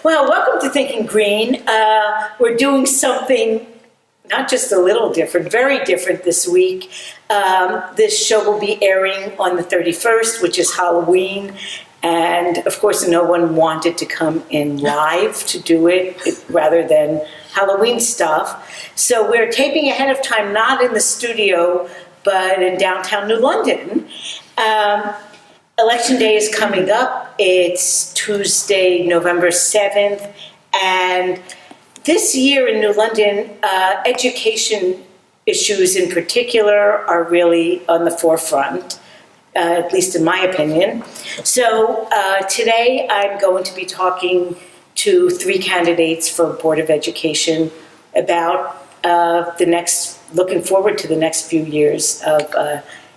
Well, welcome to Thinking Green. We're doing something not just a little different, very different this week. This show will be airing on the 31st, which is Halloween. And of course, no one wanted to come in live to do it rather than Halloween stuff. So we're taping ahead of time, not in the studio, but in downtown New London. Election Day is coming up. It's Tuesday, November 7th. And this year in New London, education issues in particular are really on the forefront, at least in my opinion. So today I'm going to be talking to 3 candidates for Board of Education about looking forward to the next few years of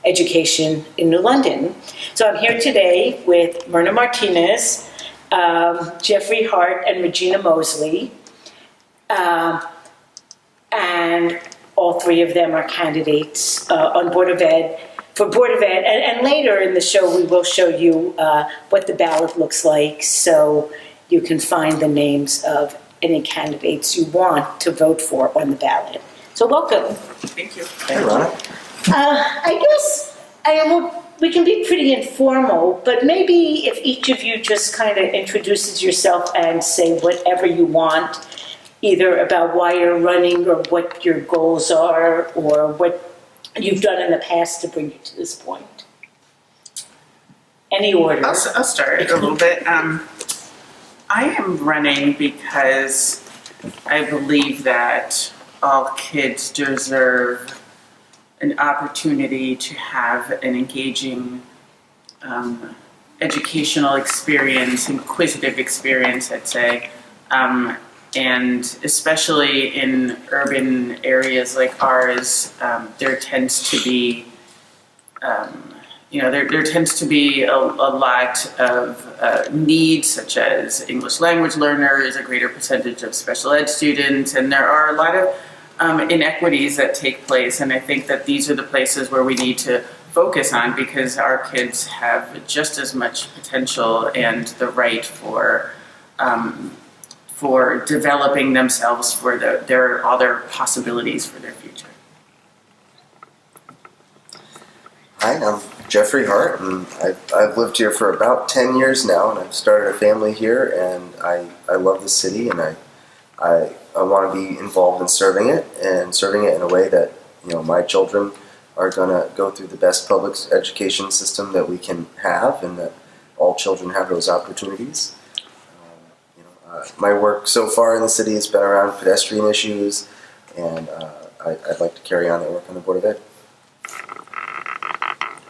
education in New London. So I'm here today with Mirna Martinez, Jeffrey Hart, and Regina Mosley. And all 3 of them are candidates on Board of Ed, for Board of Ed. And later in the show, we will show you what the ballot looks like so you can find the names of any candidates you want to vote for on the ballot. So welcome. Thank you. Hey, Ronna. I guess we can be pretty informal, but maybe if each of you just kind of introduces yourself and say whatever you want, either about why you're running or what your goals are or what you've done in the past to bring you to this point. Any order? I'll start a little bit. I am running because I believe that all kids deserve an opportunity to have an engaging educational experience, inquisitive experience, I'd say, and especially in urban areas like ours, there tends to be, there tends to be a lot of needs, such as English language learners, a greater percentage of special ed students, and there are a lot of inequities that take place, and I think that these are the places where we need to focus on because our kids have just as much potential and the right for developing themselves for all their possibilities for their future. Hi, I'm Jeffrey Hart, and I've lived here for about 10 years now, and I've started a family here, and I love the city, and I want to be involved in serving it in a way that my children are going to go through the best public education system that we can have, and that all children have those opportunities. My work so far in the city has been around pedestrian issues, and I'd like to carry on that work on the Board of Ed.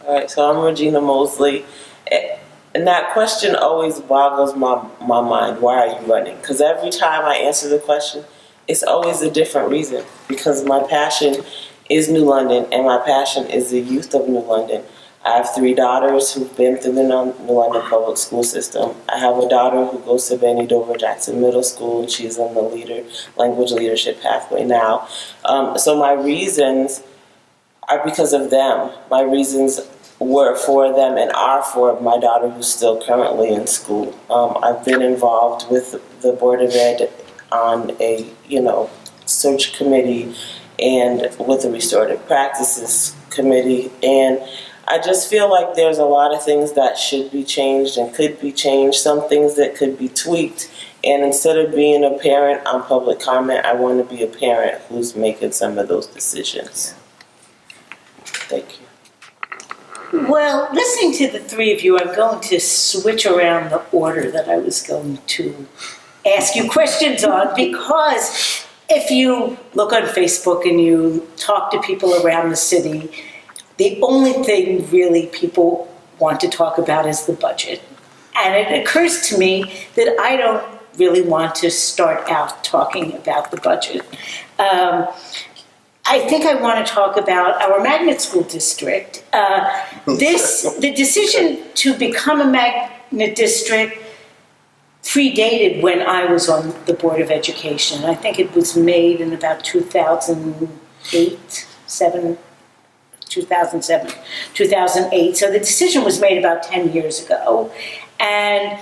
All right, so I'm Regina Mosley. And that question always boggles my mind. Why are you running? Because every time I answer the question, it's always a different reason. Because my passion is New London, and my passion is the youth of New London. I have 3 daughters who've been through the New London public school system. I have a daughter who goes to Benny Dover Jackson Middle School, and she's on the language leadership pathway now. So my reasons are because of them. My reasons were for them and are for my daughter who's still currently in school. I've been involved with the Board of Ed on a search committee and with the Restorative Practices Committee, and I just feel like there's a lot of things that should be changed and could be changed, some things that could be tweaked And instead of being a parent on public comment, I want to be a parent who's making some of those decisions. Thank you. Well, listening to the three of you, I'm going to switch around the order that I was going to ask you questions on, because if you look on Facebook and you talk to people around the city, the only thing really people want to talk about is the budget. And it occurs to me that I don't really want to start out talking about the budget. I think I want to talk about our magnet school district. The decision to become a magnet district predated when I was on the Board of Education. I think it was made in about 2008, 2008. So the decision was made about 10 years ago. And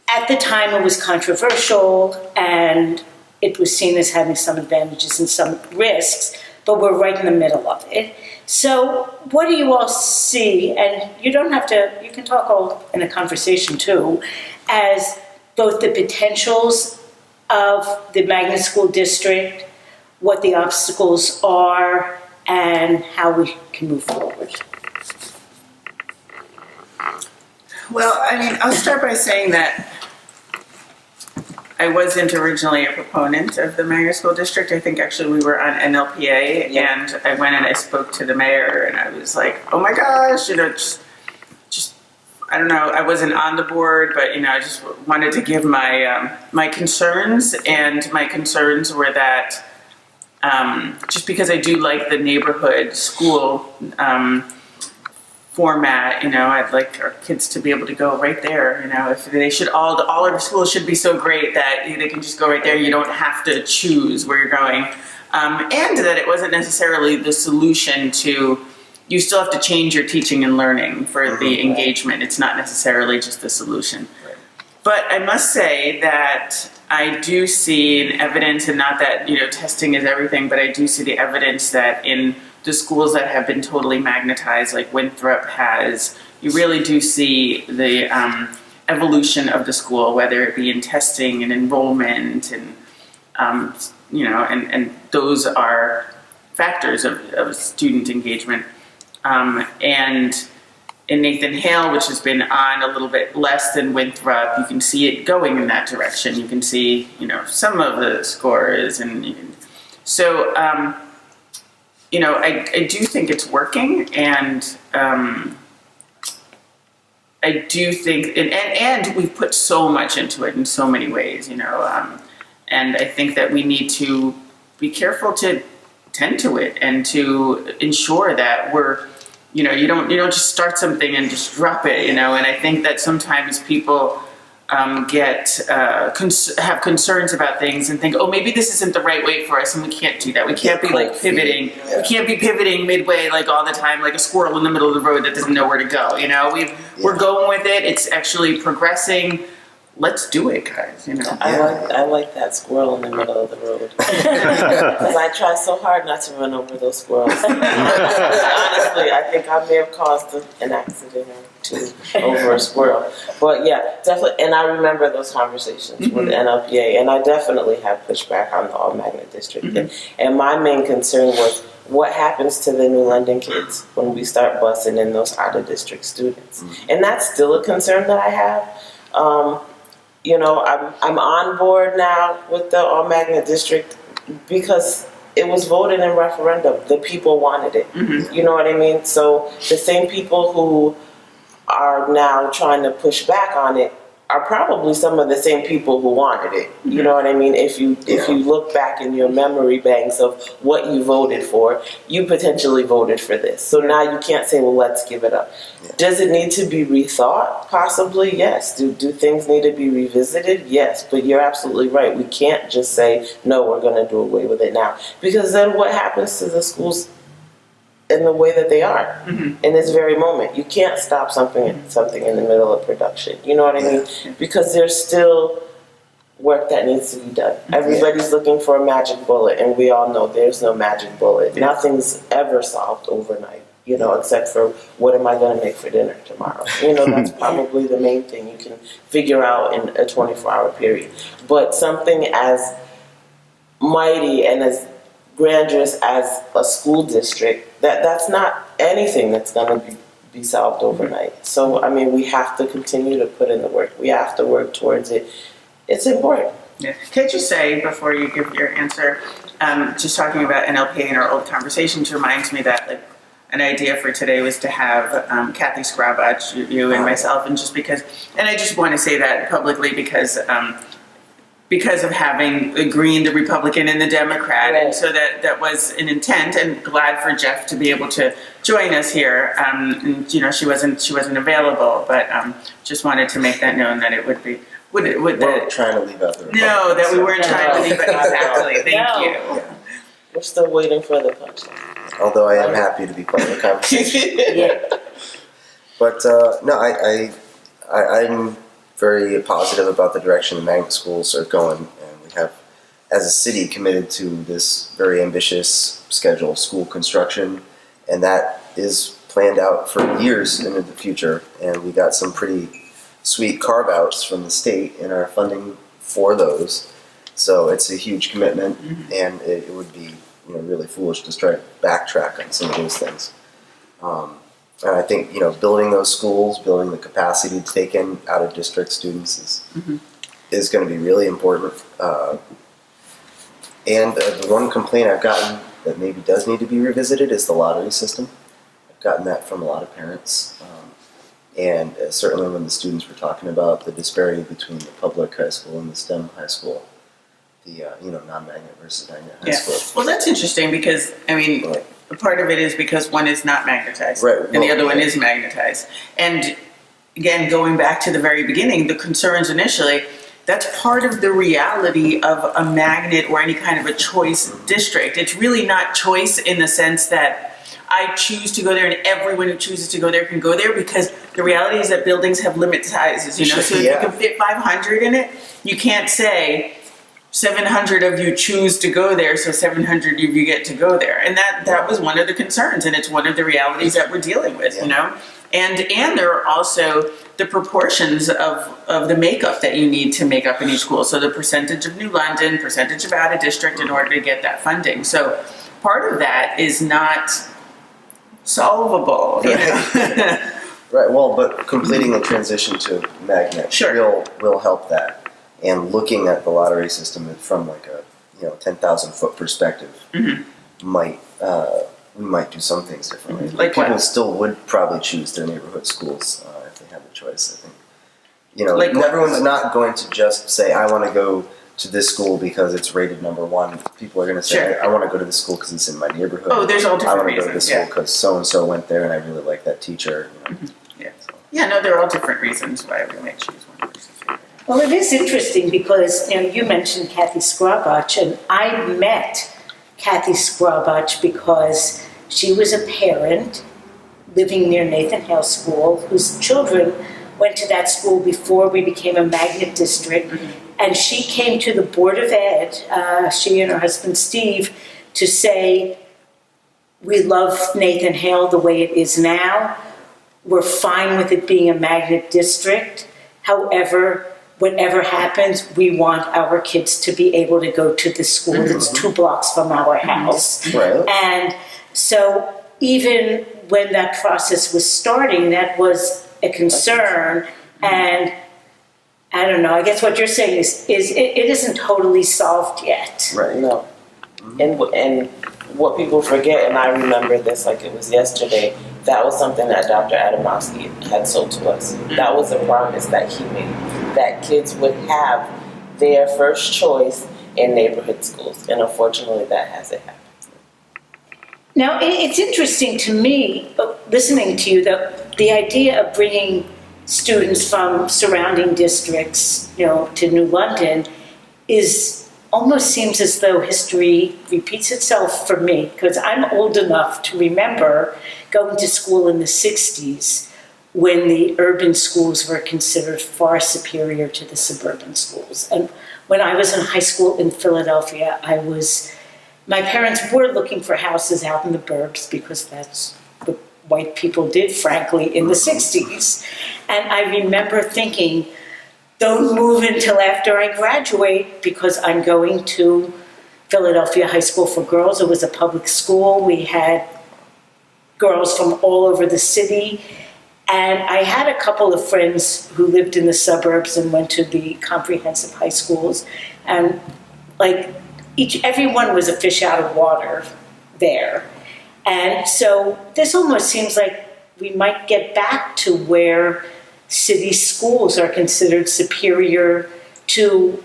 at the time it was controversial, and it was seen as having some advantages and some risks, but we're right in the middle of it. So what do you all see, and you don't have to, you can talk all in a conversation too, as both the potentials of the magnet school district, what the obstacles are, and how we can move forward? Well, I mean, I'll start by saying that I wasn't originally a proponent of the magnet school district. I think actually we were on NLPA, and I went and I spoke to the mayor, and I was like, oh my gosh, just I don't know, I wasn't on the board, but I just wanted to give my my concerns, and my concerns were that just because I do like the neighborhood school format, I'd like our kids to be able to go right there. If they should all our schools should be so great that they can just go right there. You don't have to choose where you're going, and that it wasn't necessarily the solution to. You still have to change your teaching and learning for the engagement. It's not necessarily just the solution. Right. But I must say that I do see an evidence, and not that testing is everything, but I do see the evidence that in the schools that have been totally magnetized, like Winthrop has, you really do see the evolution of the school, whether it be in testing and enrollment, and and those are factors of student engagement. And in Nathan Hale, which has been on a little bit less than Winthrop, you can see it going in that direction. You can see, some of the scores, and so. I do think it's working, and I do think, and we've put so much into it in so many ways, and I think that we need to be careful to tend to it and to ensure that we're, you don't just start something and just drop it, and I think that sometimes people have concerns about things and think, oh, maybe this isn't the right way for us, and we can't do that. We can't be pivoting. Yeah. We can't be pivoting midway all the time, like a squirrel in the middle of the road that doesn't know where to go. We're going with it. It's actually progressing. Let's do it, guys. I like that squirrel in the middle of the road, because I try so hard not to run over those squirrels. Honestly, I think I may have caused an accident or two over a squirrel. But yeah, definitely. And I remember those conversations with NLPA, and I definitely have pushed back on the all magnet district. And my main concern was what happens to the New London kids when we start busing in those out of district students, and that's still a concern that I have. I'm on board now with the all magnet district because it was voted in referendum. The people wanted it. You know what I mean? So the same people who are now trying to push back on it are probably some of the same people who wanted it. You know what I mean? If you look back in your memory banks of what you voted for, you potentially voted for this. So now you can't say, well, let's give it up. Does it need to be rethought? Possibly, yes. Do things need to be revisited? Yes. But you're absolutely right. We can't just say, no, we're going to do away with it now. Because then what happens to the schools in the way that they are in this very moment? You can't stop something in the middle of production. You know what I mean? Because there's still work that needs to be done. Everybody's looking for a magic bullet, and we all know there's no magic bullet. Nothing's ever solved overnight. except for what am I going to make for dinner tomorrow? That's probably the main thing you can figure out in a 24-hour period. But something as mighty and as grandiose as a school district, that's not anything that's going to be solved overnight. So, we have to continue to put in the work. We have to work towards it. It's important. Yeah. Can I just say, before you give your answer, just talking about NLP in our old conversations reminds me that an idea for today was to have Kathy Skrabach, you and myself, and just because, and I just want to say that publicly because of having the Green, the Republican, and the Democrat, right. And so that was an intent, and glad for Jeff to be able to join us here. And, she wasn't available, but just wanted to make that known that it would be. Would we're trying to leave out the Republicans. No, that we weren't trying to leave it exactly. Thank you. Yeah. We're still waiting for the punchline. Although I am happy to be part of the conversation. Yeah. But no, I'm very positive about the direction the magnet schools are going, and we have, as a city, committed to this very ambitious schedule of school construction, and that is planned out for years into the future. And we got some pretty sweet carve-outs from the state in our funding for those. So it's a huge commitment, and it would be really foolish to try to backtrack on some of those things. And I think building those schools, building the capacity to take in out of district students is going to be really important. And the one complaint I've gotten that maybe does need to be revisited is the lottery system. I've gotten that from a lot of parents. And certainly when the students were talking about the disparity between the public high school and the STEM high school, the non-magnet versus magnet high school. Well, that's interesting because Right. part of it is because one is not magnetized, Right. and the other one is magnetized. And again, going back to the very beginning, the concerns initially, that's part of the reality of a magnet or any kind of a choice district. It's really not choice in the sense that I choose to go there and everyone who chooses to go there can go there, because the reality is that buildings have limit sizes, So if you can fit 500 in it, you can't say 700 of you choose to go there, so 700 of you get to go there. And that was one of the concerns, and it's one of the realities that we're dealing with, And there are also the proportions of the makeup that you need to make up in each school. So the percentage of New London, percentage of out of district in order to get that funding. So part of that is not solvable. Right. Well, but completing the transition to magnet will help that. And looking at the lottery system from like a 10,000 foot perspective we might do some things differently. Like people what? still would probably choose their neighborhood schools if they had the choice. I think Like what? everyone's not going to just say I want to go to this school because it's rated number 1. People are going to say Sure. I want to go to this school because it's in my neighborhood. Oh, there's all I different want to go to this reasons. school because so and so went there and I really like that teacher. Yeah, no, there are all different reasons why we might choose one versus the other. Well, it is interesting because you mentioned Kathy Skrabach, and I met Kathy Skrabach because she was a parent living near Nathan Hale School whose children went to that school before we became a magnet district. And she came to the Board of Ed, she and her husband Steve, to say, we love Nathan Hale the way it is now. We're fine with it being a magnet district. However, whatever happens, we want our kids to be able to go to the school that's 2 blocks from our house. Right. And so even when that process was starting, that was a concern. And I don't know, I guess what you're saying is it isn't totally solved yet. Right. No. And what people forget, and I remember this like it was yesterday, that was something that Dr. Adamowski had sold to us. That was a promise that he made, that kids would have their first choice in neighborhood schools. And unfortunately, that hasn't happened. Now, it's interesting to me, listening to you, that the idea of bringing students from surrounding districts, to New London almost seems as though history repeats itself for me, because I'm old enough to remember going to school in the 60s when the urban schools were considered far superior to the suburban schools. And when I was in high school in Philadelphia, my parents were looking for houses out in the burbs because that's white people did, frankly, in the 60s. And I remember thinking, don't move until after I graduate because I'm going to Philadelphia High School for Girls. It was a public school. We had girls from all over the city. And I had a couple of friends who lived in the suburbs and went to the comprehensive high schools. And like everyone was a fish out of water there. And so this almost seems like we might get back to where city schools are considered superior to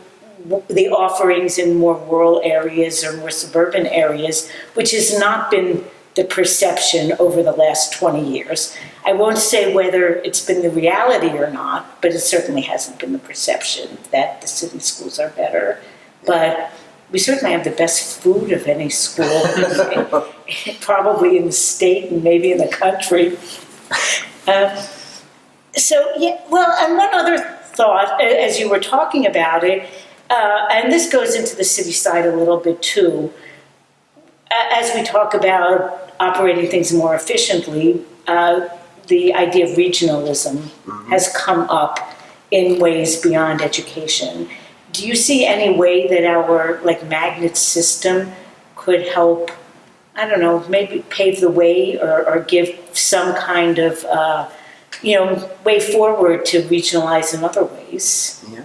the offerings in more rural areas or more suburban areas, which has not been the perception over the last 20 years. I won't say whether it's been the reality or not, but it certainly hasn't been the perception that the city schools are better. But we certainly have the best food of any school, probably in the state and maybe in the country. And one other thought, as you were talking about it, and this goes into the city side a little bit too, as we talk about operating things more efficiently, the idea of regionalism has come up in ways beyond education. Do you see any way that our magnet system could help, I don't know, maybe pave the way or give some kind of way forward to regionalize in other ways? Yeah.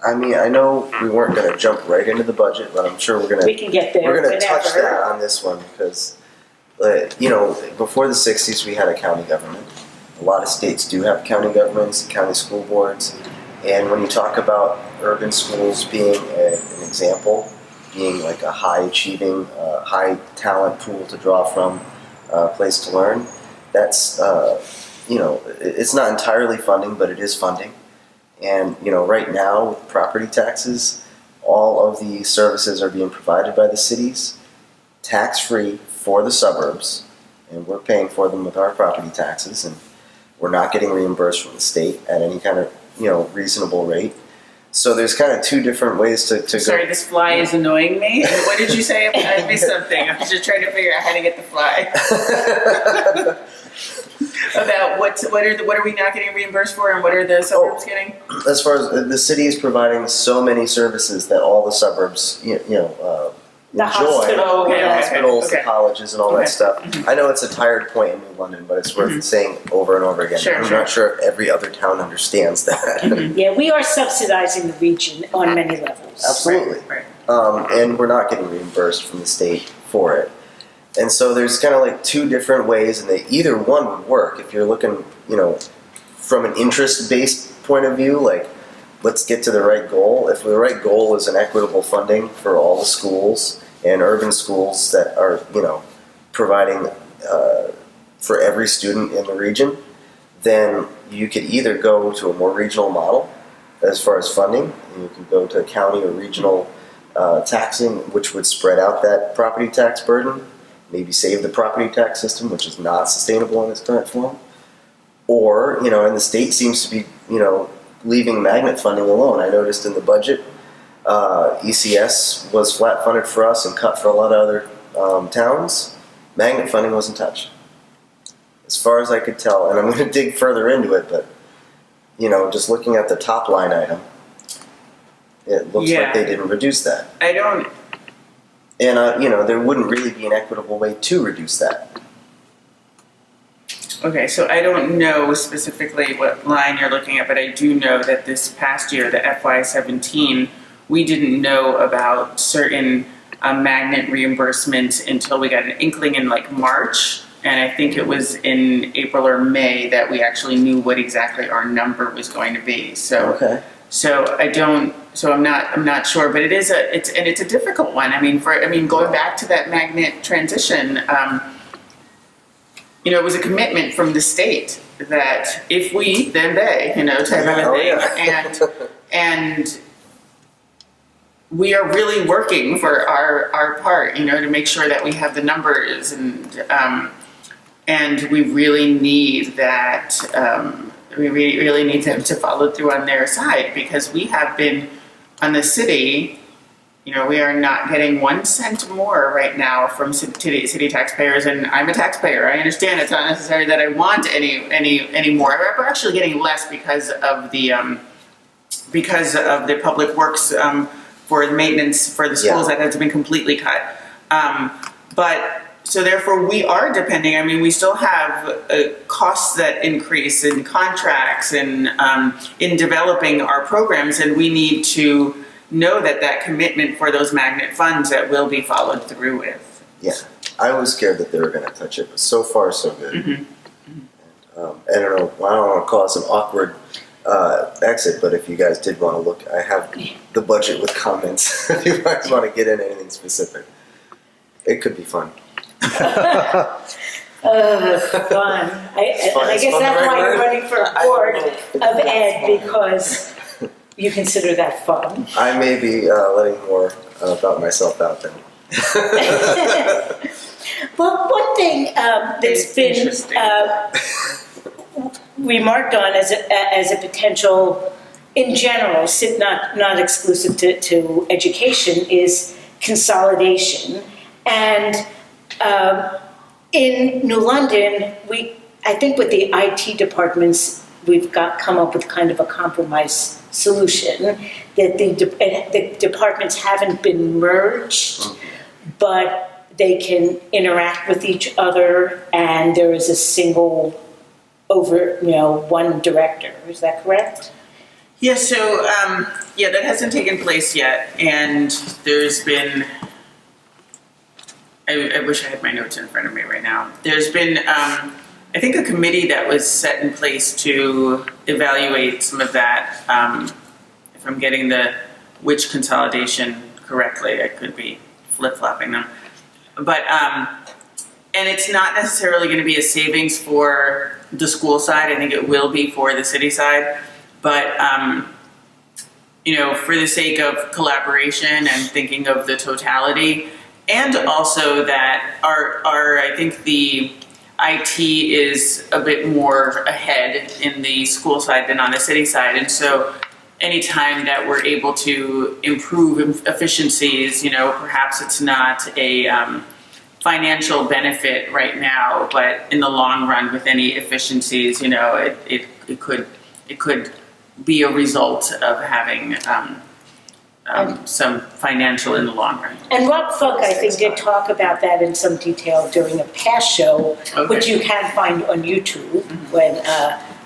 I mean, I know we weren't going to jump right into the budget, but I'm sure We can get there. we're going to touch whenever. that on this one because, before the 60s we had a county government. A lot of states do have county governments, county school boards, and when you talk about urban schools being an example, being like a high achieving, high talent pool to draw from, place to learn, that's, it's not entirely funding, but it is funding. And, right now with property taxes, all of the services are being provided by the cities, tax-free for the suburbs, and we're paying for them with our property taxes, and we're not getting reimbursed from the state at any kind of, reasonable rate. So there's kind of two different ways to Sorry, go. this fly is annoying me. What did you say? I missed something. I was just trying to figure out how to get the fly. About what are we not getting reimbursed for, and what are the suburbs getting? As far as the city is providing so many services that all the suburbs, The enjoy. hospital. Oh, okay, The okay, hospitals, okay. the colleges, and all Okay. that stuff. I know it's a tired point in New London, but it's worth saying over and over again. Sure, I'm sure. not sure if every other town understands that. Yeah, we are subsidizing the region on many levels. Absolutely. Right. And we're not getting reimbursed from the state for it. And so there's kind of like two different ways, and either one would work if you're looking, from an interest-based point of view, like let's get to the right goal. If the right goal is an equitable funding for all the schools and urban schools that are, providing for every student in the region, then you could either go to a more regional model as far as funding, and you could go to county or regional taxing, which would spread out that property tax burden, maybe save the property tax system, which is not sustainable in its current form. Or, and the state seems to be, leaving magnet funding alone. I noticed in the budget, ECS was flat funded for us and cut for a lot of other towns. Magnet funding wasn't touched. As far as I could tell, and I'm going to dig further into it, but, just looking at the top line item, it looks Yeah. like they didn't reduce that. I don't. And, there wouldn't really be an equitable way to reduce that. Okay, so I don't know specifically what line you're looking at, but I do know that this past year, the FY17, we didn't know about certain magnet reimbursements until we got an inkling in March, and I think it was in April or May that we actually knew what exactly our number was going to be. So, Okay. I'm not sure, but it's a difficult one. Going back to that magnet transition. It was a commitment from the state that if we, then they, type of a thing. And we are really working for our part, to make sure that we have the numbers and we really need that, we really need them to follow through on their side because we have been on the city, we are not getting 1 cent more right now from city taxpayers, and I'm a taxpayer. I understand it's not necessary that I want any more. We're actually getting less because of the public works for the maintenance for the schools that has been completely cut. But so therefore we are depending. I mean, we still have costs that increase in contracts and in developing our programs, and we need to know that commitment for those magnet funds that will be followed through with. Yeah, I was scared that they were going to touch it, but so far so good. Mm-hmm. I don't know. I don't want to cause an awkward exit, but if you guys did want to look, I have the budget with comments. If you guys want to get in anything specific, it could be fun. Fun. I guess fun that's the right why you're word? running for board of ed, because you consider that fun. I may be letting more about myself out then. Well, one thing that's been remarked on as a potential, in general, not exclusive to education, is consolidation. And in New London, I think with the IT departments, we've come up with kind of a compromise solution that the departments haven't been merged, but they can interact with each other, and there is a single one director. Is that correct? Yeah, so that hasn't taken place yet, and there's been, I wish I had my notes in front of me right now. There's been, I think, a committee that was set in place to evaluate some of that. If I'm getting which consolidation correctly, I could be flip-flopping them. But, and it's not necessarily going to be a savings for the school side. I think it will be for the city side. But, for the sake of collaboration and thinking of the totality, and also that I think the IT is a bit more ahead in the school side than on the city side. And so anytime that we're able to improve efficiencies, perhaps it's not a financial benefit right now, but in the long run with any efficiencies, it could be a result of having some financial in the long run. And Rob Funk, I think, did talk about that in some detail during a past show, which you can find on YouTube, when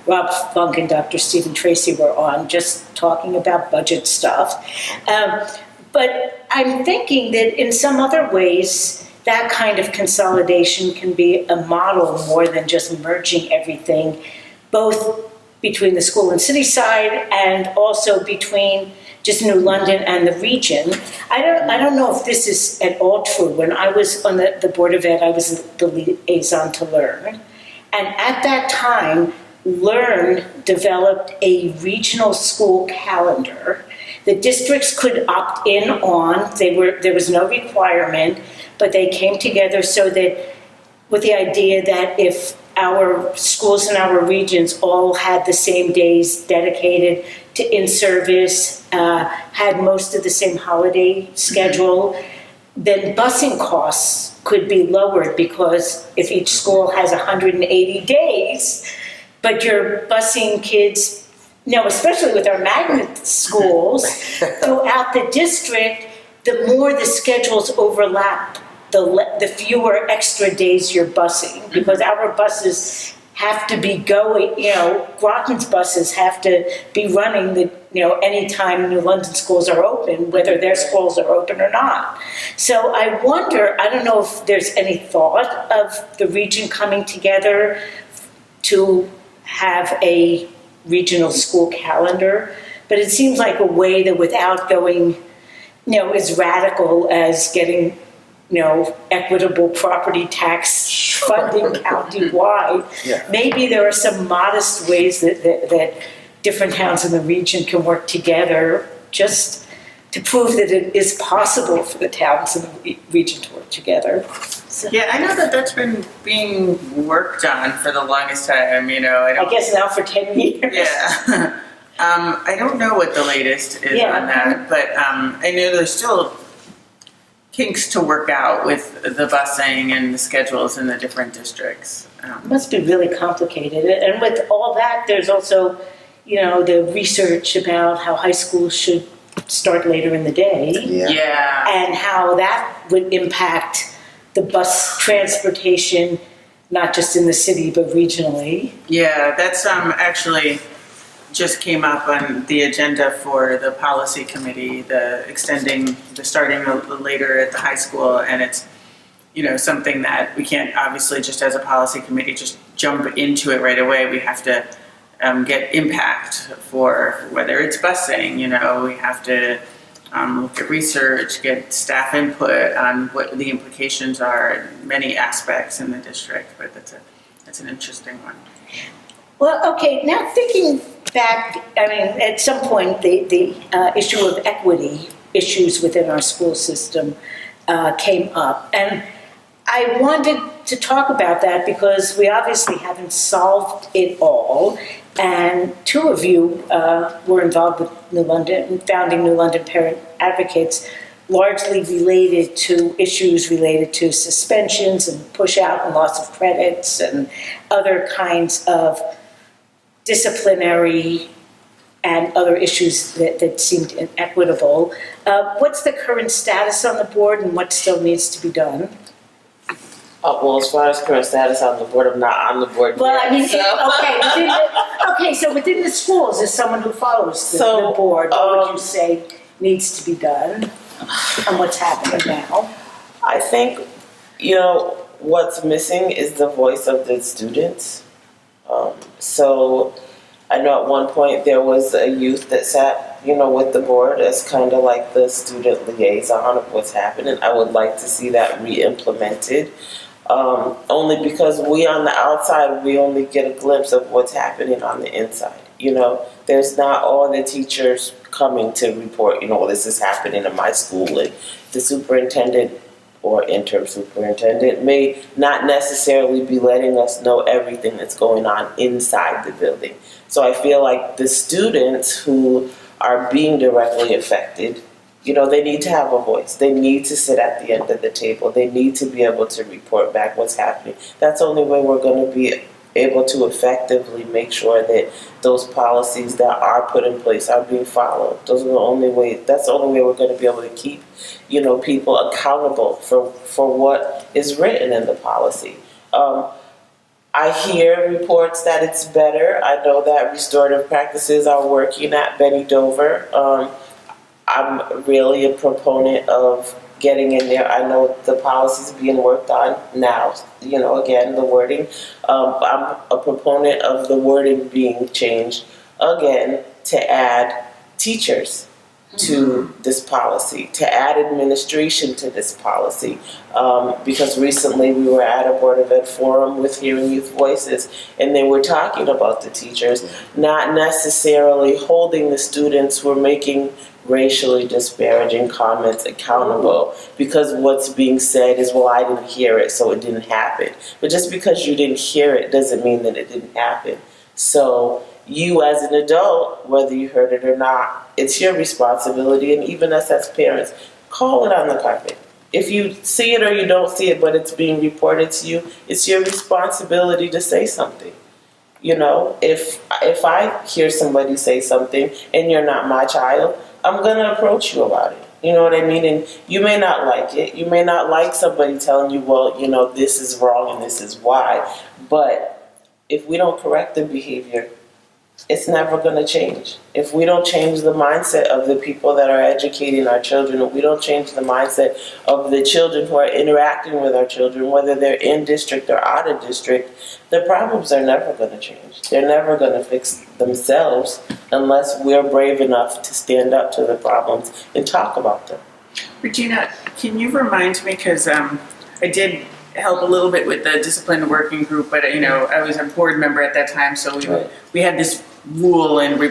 Rob Funk and Dr. Stephen Tracy were on, just talking about budget stuff. But I'm thinking that in some other ways, that kind of consolidation can be a model more than just merging everything, both between the school and city side and also between just New London and the region. I don't know if this is at all true. When I was on the Board of Ed, I was the liaison to Learn. And at that time, Learn developed a regional school calendar. The districts could opt in on. There was no requirement, but they came together so that, with the idea that if our schools in our regions all had the same days dedicated to in-service, had most of the same holiday schedule, then busing costs could be lowered, because if each school has 180 days, but you're busing kids, especially with our magnet schools, throughout the district, the more the schedules overlap, the fewer extra days you're busing, because our buses have to be going, Groton's buses have to be running anytime New London schools are open, whether their schools are open or not. So I wonder, I don't know if there's any thought of the region coming together to have a regional school calendar, but it seems like a way that, without going, as radical as getting equitable property tax funding county-wide. Yeah. Maybe there are some modest ways that different towns in the region can work together, just to prove that it is possible for the towns in the region to work together. So, Yeah, I know that's been being worked on for the longest time. I guess now for 10 years. Yeah. I don't know what the latest is on that, but I know there's still kinks to work out with the busing and the schedules in the different districts. It must be really complicated. And with all that, there's also, the research about how high schools should start later in the day. Yeah. And how that would impact the bus transportation, not just in the city, but regionally. Yeah, that's actually just came up on the agenda for the policy committee, the starting later at the high school, and it's, something that we can't obviously just as a policy committee just jump into it right away. We have to get impact for whether it's busing, we have to look at research, get staff input on what the implications are in many aspects in the district, but that's an interesting one. Well, okay, now thinking back, at some point the issue of equity issues within our school system came up. And I wanted to talk about that because we obviously haven't solved it all. And two of you were involved with founding New London Parent Advocates, largely related to issues related to suspensions and push out and loss of credits and other kinds of disciplinary and other issues that seemed inequitable. What's the current status on the board and what still needs to be done? Well, as far as current status on the board, I'm not on the board Well, yet. So within the schools, as someone who follows the board, what would you say needs to be done and what's happening now? I think, what's missing is the voice of the students. So I know at one point there was a youth that sat, with the board as kind of like the student liaison of what's happening. I would like to see that re-implemented. Only because we on the outside, we only get a glimpse of what's happening on the inside. There's not all the teachers coming to report, this is happening in my school, and the superintendent or interim superintendent may not necessarily be letting us know everything that's going on inside the building. So I feel like the students who are being directly affected, they need to have a voice. They need to sit at the end of the table. They need to be able to report back what's happening. That's the only way we're going to be able to effectively make sure that those policies that are put in place are being followed. That's the only way we're going to be able to keep, people accountable for what is written in the policy. I hear reports that it's better. I know that restorative practices are working at Benny Dover. I'm really a proponent of getting in there. I know the policy's being worked on now, again, the wording. I'm a proponent of the wording being changed, again, to add teachers to this policy, to add administration to this policy. Because recently we were at a Board of Ed forum with Hearing Youth Voices, and they were talking about the teachers, not necessarily holding the students who are making racially disparaging comments accountable, because what's being said is, well, I didn't hear it, so it didn't happen. But just because you didn't hear it doesn't mean that it didn't happen. So you as an adult, whether you heard it or not, it's your responsibility, and even us as parents, call it on the carpet. If you see it or you don't see it, but it's being reported to you, it's your responsibility to say something. If I hear somebody say something and you're not my child, I'm going to approach you about it. You know what I mean? And you may not like it. You may not like somebody telling you, well, this is wrong and this is why. But if we don't correct the behavior, it's never going to change. If we don't change the mindset of the people that are educating our children, if we don't change the mindset of the children who are interacting with our children, whether they're in district or out of district, the problems are never going to change. They're never going to fix themselves unless we're brave enough to stand up to the problems and talk about them. Regina, can you remind me, because I did help a little bit with the discipline working group, but I was a board member at that time, so we had this rule in New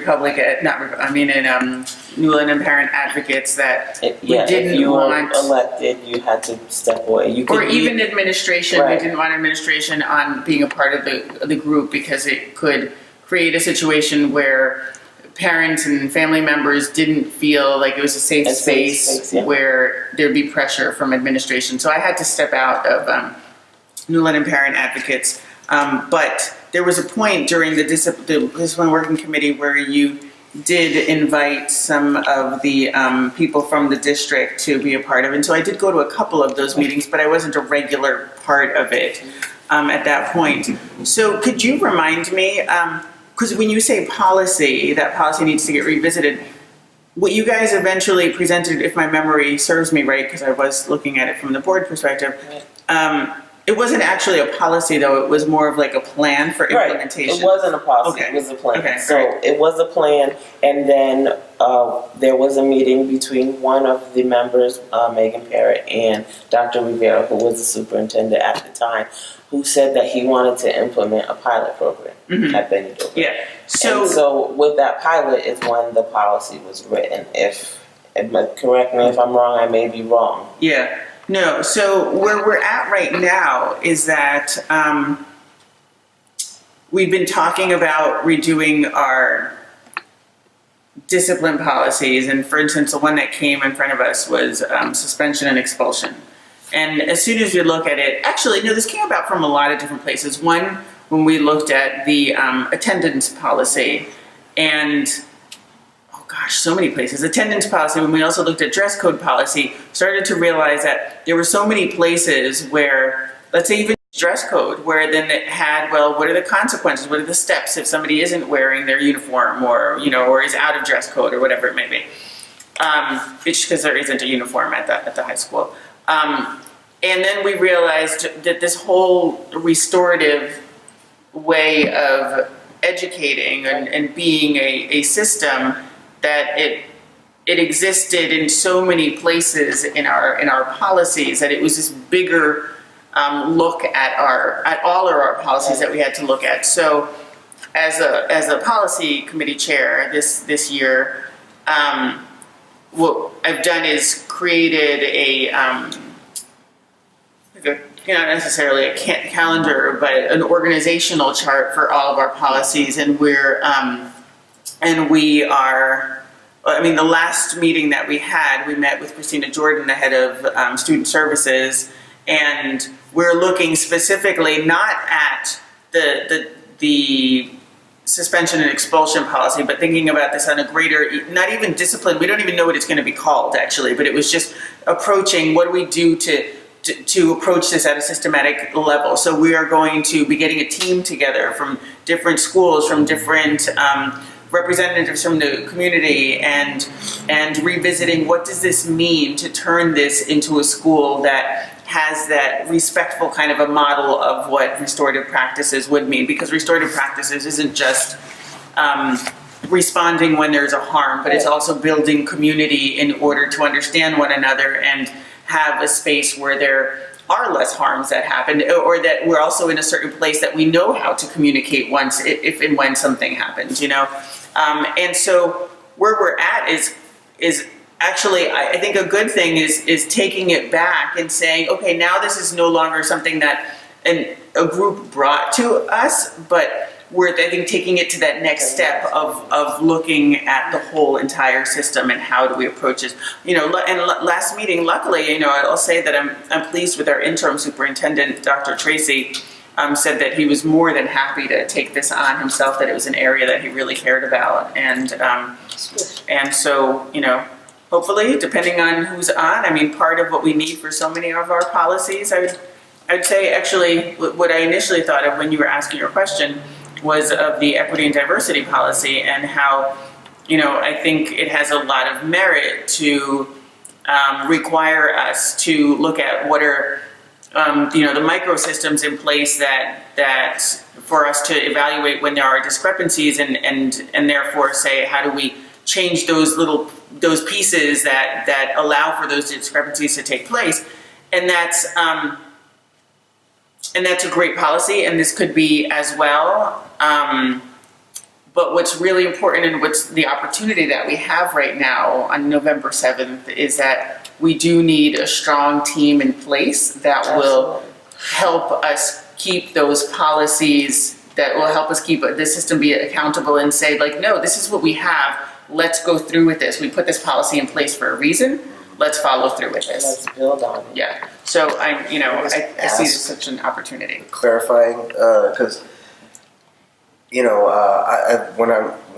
London Parent Advocates that we didn't if you want were elected, you had to step away. Even administration, right. We didn't want administration on being a part of the group because it could create a situation where parents and family members didn't feel like it was a safe space yeah. where there'd be pressure from administration. So I had to step out of New London Parent Advocates. But there was a point during the Discipline Working Committee where you did invite some of the people from the district to be a part of it. And so I did go to a couple of those meetings, but I wasn't a regular part of it at that point. So could you remind me, because when you say policy, that policy needs to get revisited, what you guys eventually presented, if my memory serves me right, because I was looking at it from the board perspective, it wasn't actually a policy, though. It was more of like a plan for implementation. It wasn't a policy. Okay. It was a plan. Okay, so right. it was a plan, and then there was a meeting between one of the members, Megan Parrott, and Dr. Rivera, who was the superintendent at the time, who said that he wanted to implement a pilot program at Benny Dover. Yeah. So with that pilot is when the policy was written. Correct me if I'm wrong, I may be wrong. Yeah. No, so where we're at right now is that we've been talking about redoing our discipline policies. And for instance, the one that came in front of us was suspension and expulsion. And as soon as we look at it, actually, no, this came about from a lot of different places. One, when we looked at the attendance policy, and gosh, so many places. Attendance policy, when we also looked at dress code policy, started to realize that there were so many places where, let's say even dress code, where then it had, well, what are the consequences? What are the steps if somebody isn't wearing their uniform or, or is out of dress code or whatever it may be? Because there isn't a uniform at the high school. And then we realized that this whole restorative way of educating and being a system, that it existed in so many places in our policies that it was this bigger look at all of our policies that we had to look at. So as a policy committee chair this year, what I've done is created not necessarily a calendar, but an organizational chart for all of our policies, and we are, the last meeting that we had, we met with Christina Jordan, the head of student services, and we're looking specifically not at the suspension and expulsion policy, but thinking about this on a greater, not even discipline, we don't even know what it's going to be called actually, but it was just approaching what do we do to approach this at a systematic level. So we are going to be getting a team together from different schools, from different representatives from the community, and revisiting what does this mean to turn this into a school that has that respectful kind of a model of what restorative practices would mean, because restorative practices isn't just responding when there's a harm, but it's also building community in order to understand one another and have a space where there are less harms that happen, or that we're also in a certain place that we know how to communicate once, if and when something happens, and so where we're at is actually, I think a good thing is taking it back and saying, okay, now this is no longer something that a group brought to us, but we're, I think, taking it to that next step of looking at the whole entire system and how do we approach it. And last meeting, luckily, I'll say that I'm pleased with our interim superintendent, Dr. Tracy, said that he was more than happy to take this on himself, that it was an area that he really cared about. And so, hopefully, depending on who's on, part of what we need for so many of our policies, I'd say actually what I initially thought of when you were asking your question was of the equity and diversity policy, and how, I think it has a lot of merit to require us to look at what are, the microsystems in place that for us to evaluate when there are discrepancies, and therefore say, how do we change those pieces that allow for those discrepancies to take place. And that's a great policy, and this could be as well. But what's really important, and what's the opportunity that we have right now on November 7th, is that we do need a strong team in place that will help us keep those policies that will help us keep the system be accountable and say, like, no, this is what we have. Let's go through with this. We put this policy in place for a reason. Let's follow through with this. Let's build on it. Yeah. So I see this as such an opportunity. Clarifying, because when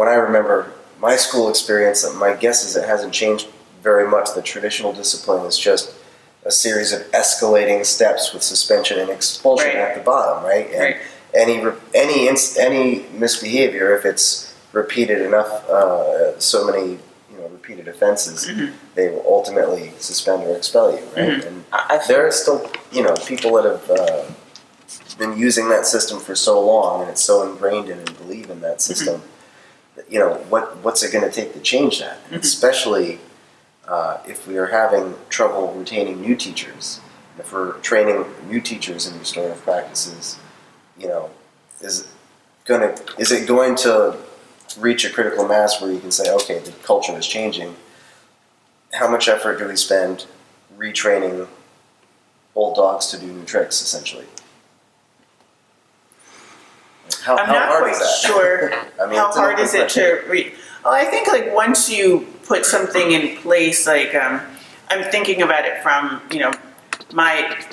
I remember my school experience, my guess is it hasn't changed very much. The traditional discipline is just a series of escalating steps with suspension and expulsion Right. at the bottom, right? And Right. any misbehavior, if it's repeated enough, so many repeated offenses, they will ultimately suspend or expel you, right? And there are still people that have been using that system for so long, and it's so ingrained in and believe in that system. What's it going to take to change that? And especially if we are having trouble retaining new teachers, if we're training new teachers in restorative practices, is it going to reach a critical mass where you can say, okay, the culture is changing? How much effort do we spend retraining old dogs to do new tricks, essentially? How I'm not hard quite is that? sure I mean, how it's an hard open is it question. to Well, I think like once you put something in place, like I'm thinking about it from my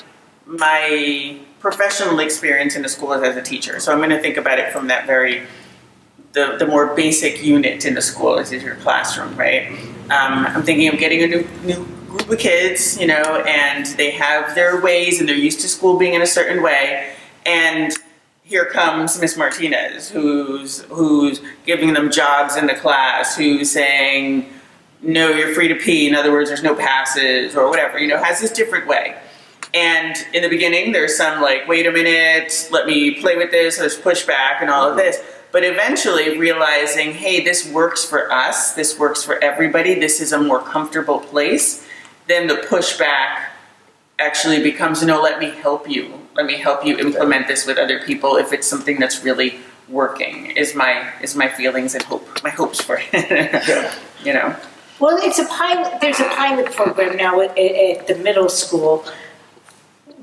professional experience in the school as a teacher. So I'm going to think about it from that the more basic unit in the school, is your classroom, right? I'm thinking of getting a new group of kids, and they have their ways and they're used to school being in a certain way, and here comes Miss Martinez, who's giving them jogs in the class, who's saying, no, you're free to pee. In other words, there's no passes or whatever, has this different way. And in the beginning, there's some like, wait a minute, let me play with this, there's pushback and all of this. But eventually realizing, hey, this works for us, this works for everybody, this is a more comfortable place, then the pushback actually becomes, no, let me help you. Let me help you implement this with other people if it's something that's really working, is my feelings and my hopes for it. Well, it's a pilot. There's a pilot program now at the middle school.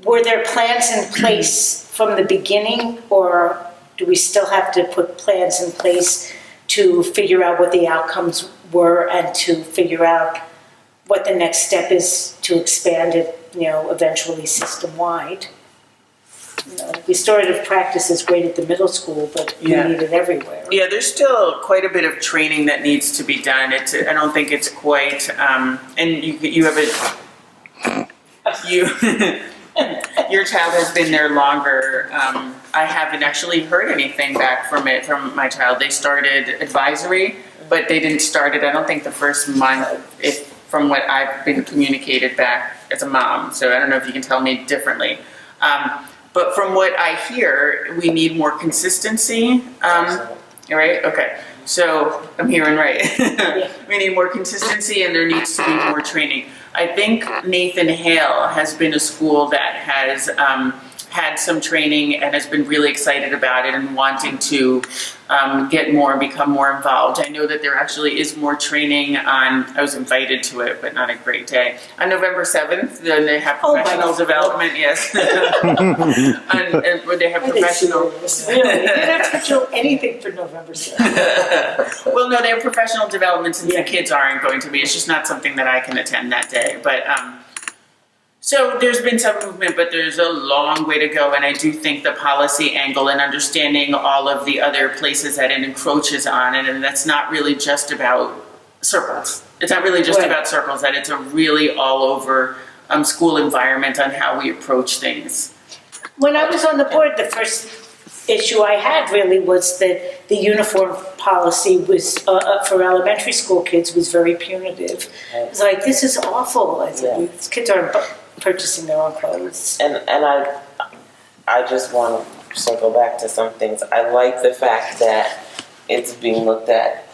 Were there plans in place from the beginning, or do we still have to put plans in place to figure out what the outcomes were and to figure out what the next step is to expand it, eventually system-wide? Restorative practice is great at the middle school, but we need it everywhere. Yeah, there's still quite a bit of training that needs to be done. I don't think it's quite, and you have your child has been there longer. I haven't actually heard anything back from my child. They started advisory, but they didn't start it, I don't think, the first month, from what I've been communicated back as a mom. So I don't know if you can tell me differently. But from what I hear, we need more consistency. Right? Okay. So I'm hearing right. We need more consistency, and there needs to be more training. I think Nathan Hale has been a school that has had some training and has been really excited about it and wanting to get more and become more involved. I know that there actually is more training I was invited to it, but not a great day. On November 7th, then they have professional development, yes. and where they have professional... Really? You don't have to do anything for November 7th. Well, no, they have professional development since the kids aren't going to be. It's just not something that I can attend that day. But so there's been some movement, but there's a long way to go. And I do think the policy angle and understanding all of the other places that it encroaches on, and that's not really just about circles. It's not really just about circles, that it's a really all over school environment on how we approach things. When I was on the board, the first issue I had really was that the uniform policy was for elementary school kids was very punitive. It was like, this is awful. I said, these kids aren't purchasing their own clothes. And I just want to circle back to some things. I like the fact that it's being looked at,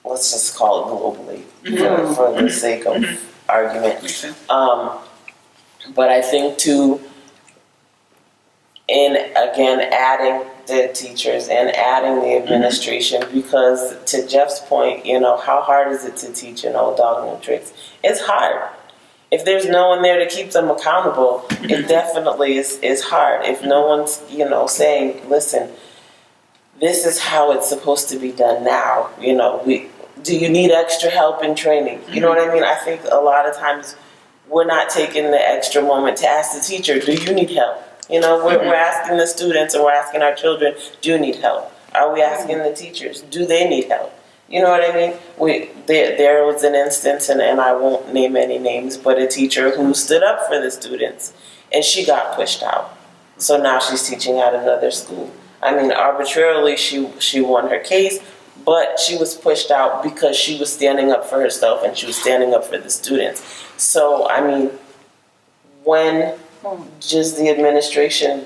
let's just call it globally, for the sake of argument. But I think too, in again adding the teachers and adding the administration, because to Jeff's point, how hard is it to teach an old dog new tricks? It's hard. If there's no one there to keep them accountable, it definitely is hard. If no one's, saying, listen, this is how it's supposed to be done now. Do you need extra help in training? You know what I mean? I think a lot of times we're not taking the extra moment to ask the teacher, do you need help? We're asking the students and we're asking our children, do you need help? Are we asking the teachers, do they need help? You know what I mean? There was an instance, and I won't name any names, but a teacher who stood up for the students, and she got pushed out. So now she's teaching at another school. I mean, arbitrarily, she won her case, but she was pushed out because she was standing up for herself and she was standing up for the students. So, I mean, when does the administration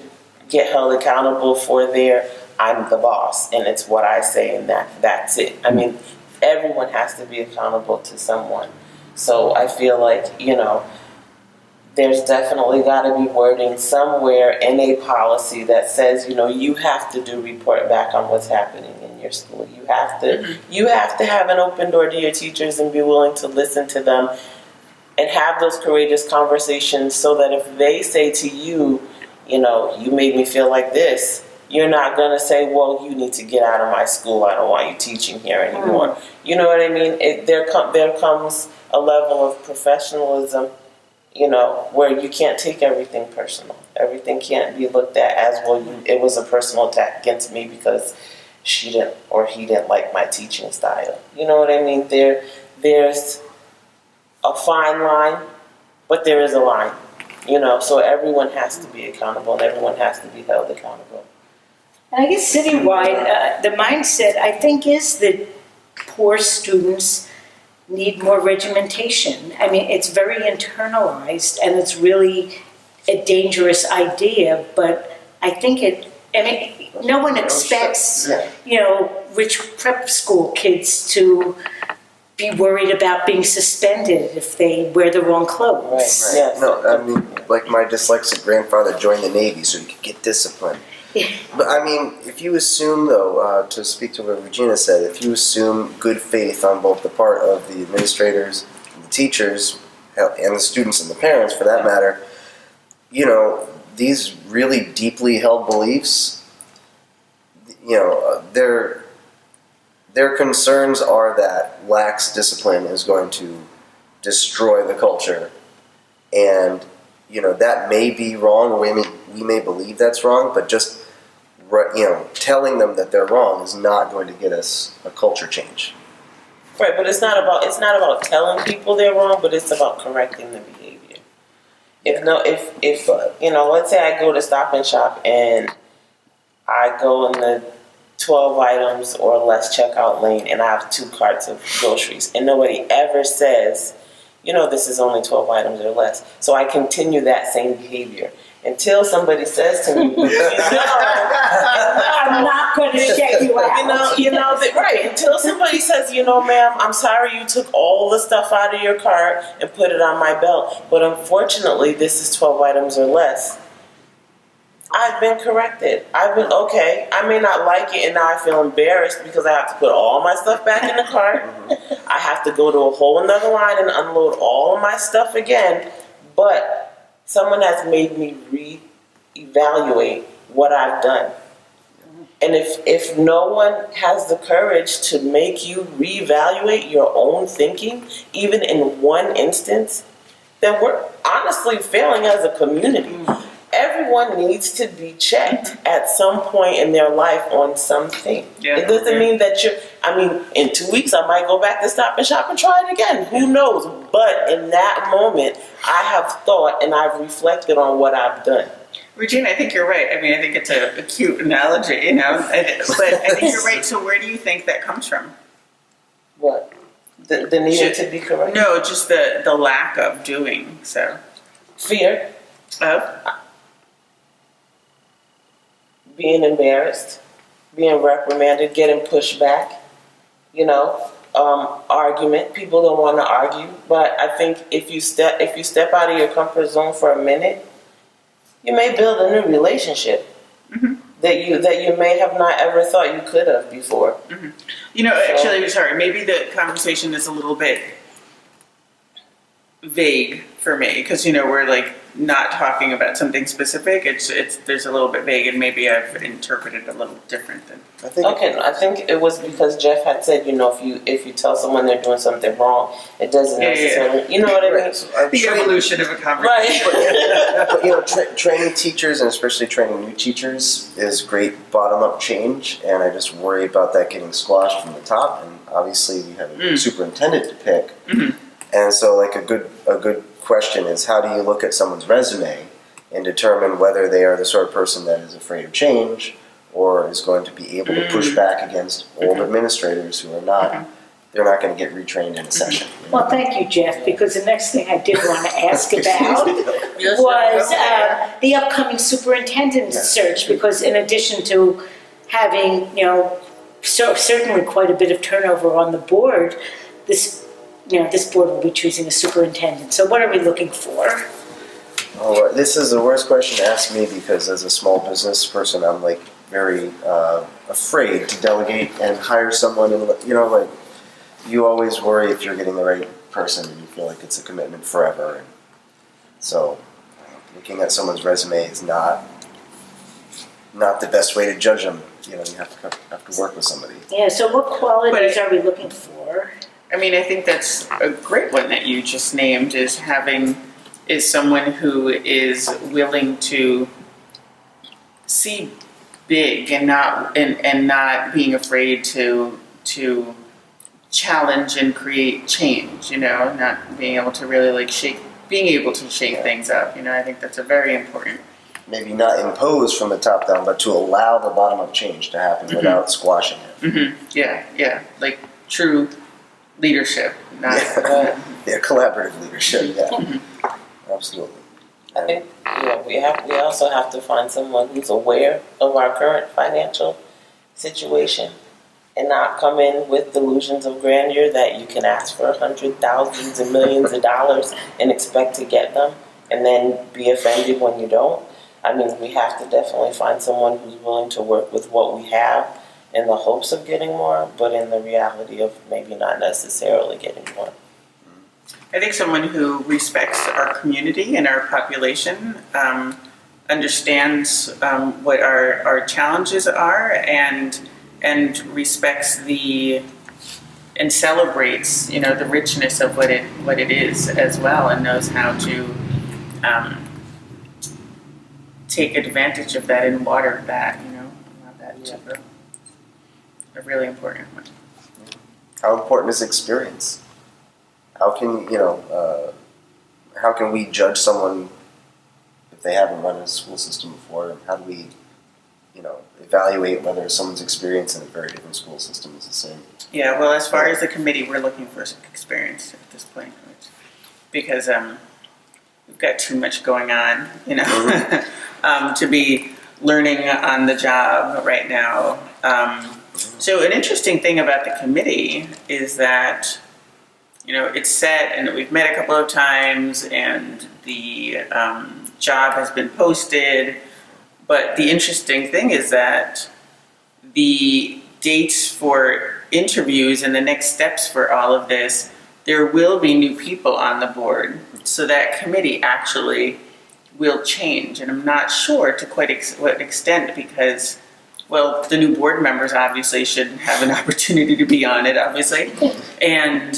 get held accountable for their I'm the boss, and it's what I say, and that's it. I mean, everyone has to be accountable to someone. So I feel like, there's definitely got to be wording somewhere in a policy that says, you have to report back on what's happening in your school. You have to have an open door to your teachers and be willing to listen to them and have those courageous conversations, so that if they say to you, you made me feel like this, you're not going to say, well, you need to get out of my school. I don't want you teaching here anymore. You know what I mean? There comes a level of professionalism, where you can't take everything personal. Everything can't be looked at as, well, it was a personal attack against me because she didn't or he didn't like my teaching style. You know what I mean? There's a fine line, but there is a line, so everyone has to be accountable and everyone has to be held accountable. And I guess citywide, the mindset, I think, is that poor students need more regimentation. I mean, it's very internalized, and it's really a dangerous idea, but I think no one expects, rich prep school kids to be worried about being suspended if they wear the wrong clothes. Right. Yes. No, I mean, like my dyslexic grandfather joined the Navy so he could get discipline. But I mean, if you assume, though, to speak to what Regina said, if you assume good faith on both the part of the administrators, the teachers, and the students and the parents, for that matter, these really deeply held beliefs, their concerns are that lax discipline is going to destroy the culture, and that may be wrong, or we may believe that's wrong, but just telling them that they're wrong is not going to get us a culture change. Right, but it's not about telling people they're wrong, but it's about correcting the behavior. If let's say I go to Stop and Shop and I go in the 12 items or less checkout lane and I have 2 carts of groceries, and nobody ever says, this is only 12 items or less. So I continue that same behavior until somebody says to me, I'm not going to shut you out. Right. Until somebody says, ma'am, I'm sorry you took all the stuff out of your cart and put it on my belt, but unfortunately this is 12 items or less. I've been corrected. Okay. I may not like it, and now I feel embarrassed because I have to put all my stuff back in the cart. I have to go to a whole another line and unload all of my stuff again, but someone has made me reevaluate what I've done. And if no one has the courage to make you reevaluate your own thinking, even in one instance, then we're honestly failing as a community. Everyone needs to be checked at some point in their life on something. Yeah, it doesn't mean that in 2 weeks I might go back to Stop and Shop and try it again. Who knows? But in that moment, I have thought and I've reflected on what I've done. Regina, I think you're right. I mean, I think it's a cute analogy, but I think you're right. So where do you think that comes from? What? The need to be correct? No, just the lack of doing so. Fear. Of? Being embarrassed, being reprimanded, getting pushed back, argument. People don't want to argue, but I think if you step out of your comfort zone for a minute, you may build a new relationship that you may have not ever thought you could have before. Actually, sorry, maybe the conversation is a little bit vague for me because we're like not talking about something specific. It's there's a little bit vague, and maybe I've interpreted a little different than. I think Okay, I think it was because Jeff had said, if you tell someone they're doing something wrong, it doesn't necessarily, you know what I mean? right, so I'm The evolution of a conversation. Right. But training teachers, and especially training new teachers, is great bottom-up change, and I just worry about that getting squashed from the top. And obviously, we have a superintendent to pick, and so like a good question is, how do you look at someone's resume and determine whether they are the sort of person that is afraid of change or is going to be able to push back against old administrators who are not. They're not going to get retrained in a session. Well, thank you, Jeff, because the next thing I did want to ask about was the upcoming superintendent search, because in addition to having, certainly quite a bit of turnover on the board, this board will be choosing a superintendent. So what are we looking for? Oh, this is the worst question to ask me, because as a small business person, I'm like very afraid to delegate and hire someone, and you always worry if you're getting the right person, and you feel like it's a commitment forever. And so looking at someone's resume is not the best way to judge them. You have to work with somebody. Yeah, so what qualities are we looking for? I mean, I think that's a great one that you just named, is someone who is willing to see big and not being afraid to challenge and create change, not being able to really shake things up. I think that's a very important. Maybe not impose from the top down, but to allow the bottom up change to happen without squashing it. Yeah, like true leadership, not collaborative leadership. Yeah, absolutely. I think we also have to find someone who's aware of our current financial situation and not come in with delusions of grandeur that you can ask for hundreds, thousands, and millions of dollars and expect to get them, and then be offended when you don't. I mean, we have to definitely find someone who's willing to work with what we have in the hopes of getting more, but in the reality of maybe not necessarily getting more. I think someone who respects our community and our population, understands what our challenges are, and respects and celebrates the richness of what it is as well, and knows how to take advantage of that and water that. Allow that to grow. A really important one. How important is experience? How can how can we judge someone if they haven't run a school system before? And how do we, evaluate whether someone's experience in a very different school system is the same? Yeah, well, as far as the committee, we're looking for experience at this point, because we've got too much going on, to be learning on the job right now. So an interesting thing about the committee is that, it's set, and we've met a couple of times, and the job has been posted. But the interesting thing is that the dates for interviews and the next steps for all of this, there will be new people on the board. So that committee actually will change. And I'm not sure to quite what extent, because, well, the new board members obviously should have an opportunity to be on it, obviously. And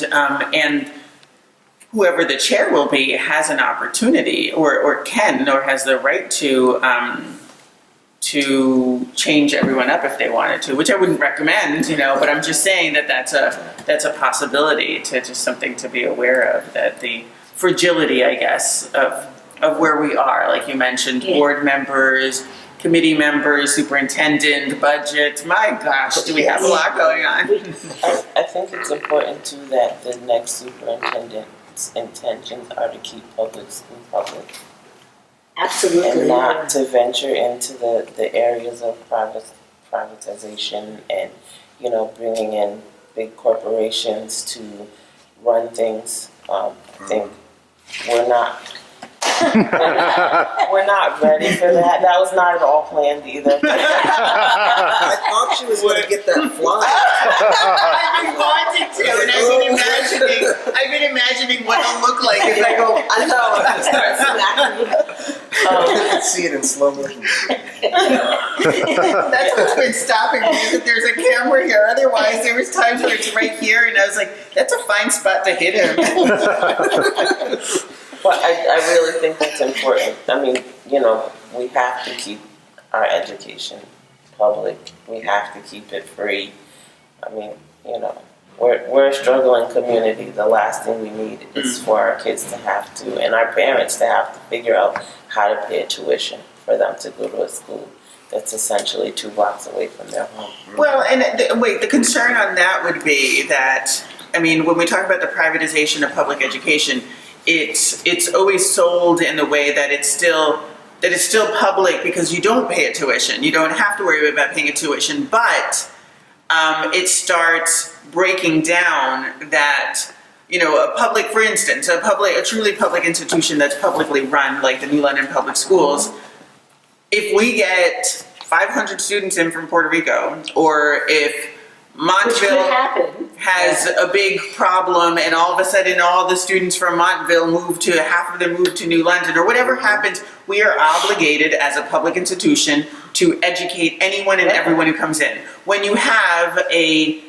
whoever the chair will be has an opportunity, or has the right to change everyone up if they wanted to, which I wouldn't recommend, but I'm just saying that that's a possibility, to just something to be aware of, that the fragility, I guess, of where we are, like you mentioned, board members, committee members, superintendent, budget. My gosh, do we have a lot going on? I think it's important too that the next superintendent's intentions are to keep public school public. Absolutely. And not to venture into the areas of privatization and, bringing in big corporations to run things. I think we're not We're not ready for that. That was not at all planned either. I thought she was going to get that fly. I've been wanting to, and I've been imagining what it'll look like if I go. I know. I start smacking. I can see it in slow motion. That's what's been stopping me, is that there's a camera here. Otherwise, there was times where it's right here, and I was like, that's a fine spot to hit him. But I really think that's important. I mean, you know, we have to keep our education public. We have to keep it free. I mean, you know, we're a struggling community. The last thing we need is for our kids to have to, and our parents to have to figure out how to pay a tuition for them to go to a school that's essentially 2 blocks away from their home. Well, and the concern on that would be that, I mean, when we talk about the privatization of public education, it's always sold in the way that it's still public because you don't pay a tuition. You don't have to worry about paying a tuition, but it starts breaking down that, you know, for instance, a truly public institution that's publicly run, like the New London Public Schools, if we get 500 students in from Puerto Rico, or if Montville has a big problem and all of a sudden all the students from Montville half of them move to New London, or whatever happens, we are obligated as a public institution to educate anyone and everyone who comes in. When you have a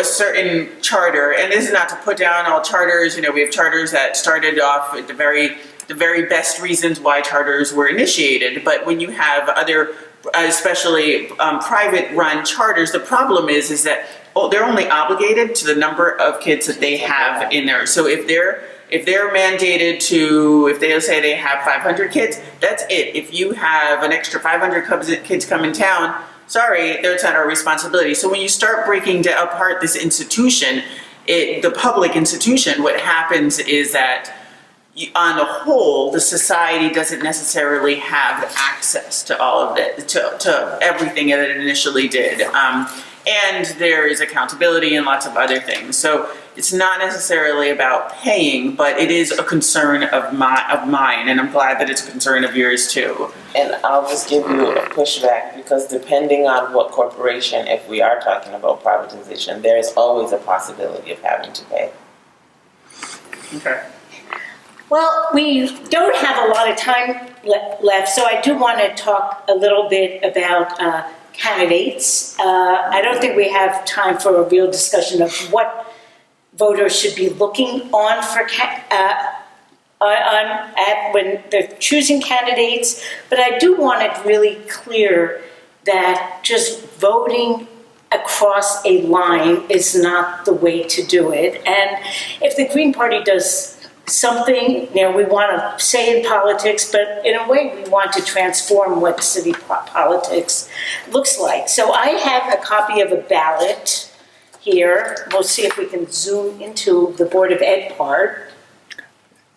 certain charter, and this is not to put down all charters, you know, we have charters that started off at the very best reasons why charters were initiated, but when you have other, especially private run charters, the problem is that they're only obligated to the number of kids that they have in there. So if they're mandated to, if they say they have 500 kids, that's it. If you have an extra 500 kids come in town, sorry, that's not our responsibility. So when you start breaking apart this institution, the public institution, what happens is that on the whole, the society doesn't necessarily have access to all of it, to everything that it initially did. And there is accountability and lots of other things. So it's not necessarily about paying, but it is a concern of mine, and I'm glad that it's a concern of yours too. And I'll just give you a pushback, because depending on what corporation, if we are talking about privatization, there is always a possibility of having to pay. Okay. Well, we don't have a lot of time left, so I do want to talk a little bit about candidates. I don't think we have time for a real discussion of what voters should be looking on for when they're choosing candidates, but I do want it really clear that just voting across a line is not the way to do it. And if the Green Party does something, you know, we want to say in politics, but in a way we want to transform what city politics looks like. So I have a copy of a ballot here. We'll see if we can zoom into the Board of Ed part.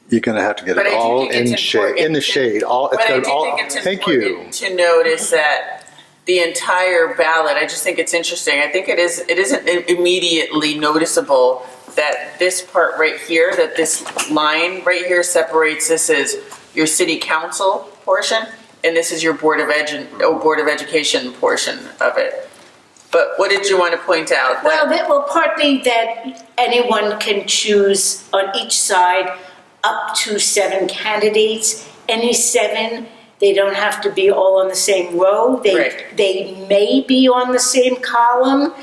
You're going to have to get it all in the shade. Thank you. To notice that the entire ballot, I just think it's interesting. I think it isn't immediately noticeable that this part right here, that this line right here separates. This is your city council portion, and this is your Board of Education portion of it. But what did you want to point out? Well, partly that anyone can choose on each side up to 7 candidates. Any 7, they don't have to be all on the same row. They may be on the same column.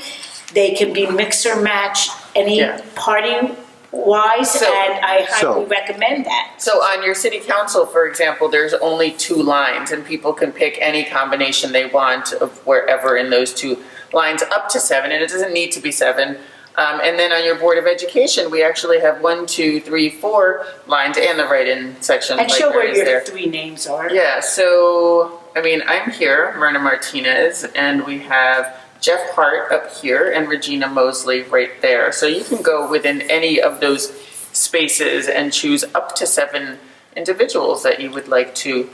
They can be mix or match any party-wise, and I highly recommend that. So on your city council, for example, there's only 2 lines, and people can pick any combination they want of wherever in those 2 lines up to 7, and it doesn't need to be 7. And then on your Board of Education, we actually have 1, 2, 3, 4 lines and the write-in section. And show where your 3 names are. Yeah, so, I mean, I'm here, Mirna Martinez, and we have Jeff Hart up here and Regina Mosley right there. So you can go within any of those spaces and choose up to 7 individuals that you would like to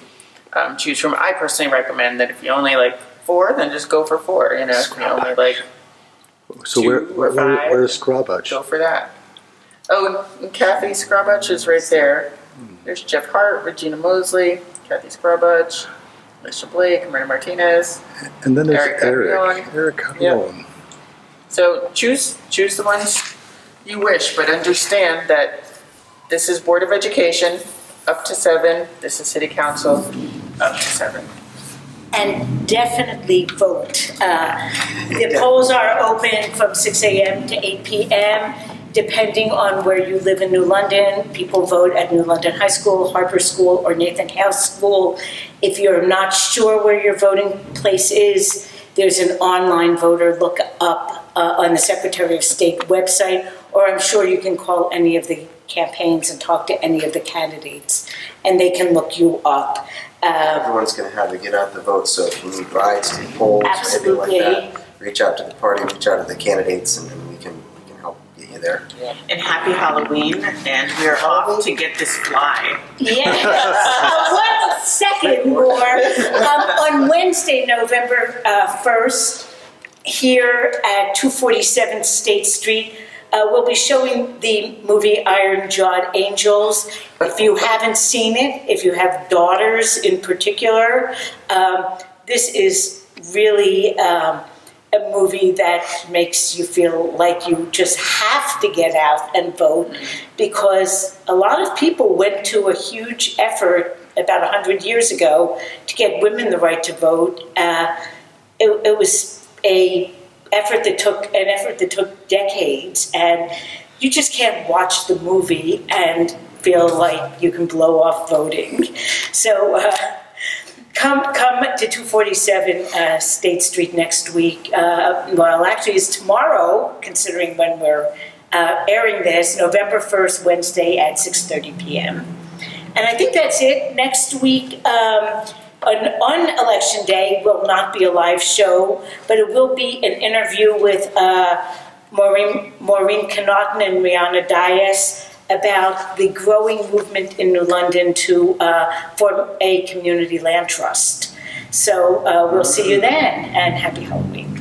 choose from. I personally recommend that if you only like 4, then just go for 4. You know, if you only like So 2 or 5, where's Scrabutch? go for that. Oh, and Kathy Scrabutch is right there. There's Jeff Hart, Regina Mosley, Kathy Scrubbatch, Alicia Blake, Mirna Martinez. And then there's Eric Eric. Caprione. Eric Caprione. So choose the ones you wish, but understand that this is Board of Education, up to 7. This is City Council, up to 7. And definitely vote. The polls are open from 6 a.m. to 8 p.m. Depending on where you live in New London. People vote at New London High School, Harper School, or Nathan Hale School. If you're not sure where your voting place is, there's an online voter look up on the Secretary of State website, or I'm sure you can call any of the campaigns and talk to any of the candidates, and they can look you up. Everyone's going to have to get out the vote, so if you need rides to the polls or anything like that, reach out to the party, reach out to the candidates, and we can help get you there. And happy Halloween, and we're off to get this fly. Yes. 1 second more. On Wednesday, November 1st, here at 247 State Street, we'll be showing the movie Iron Jawed Angels. If you haven't seen it, if you have daughters in particular, this is really a movie that makes you feel like you just have to get out and vote, because a lot of people went to a huge effort about 100 years ago to get women the right to vote. It was an effort that took decades, and you just can't watch the movie and feel like you can blow off voting. So come to 247 State Street next week. Well, actually, it's tomorrow, considering when we're airing this, November 1st, Wednesday at 6:30 p.m. And I think that's it. Next week, on Election Day, will not be a live show, but it will be an interview with Maureen Connaughton and Rihanna Dias about the growing movement in New London to form a community land trust. So we'll see you then, and happy Halloween.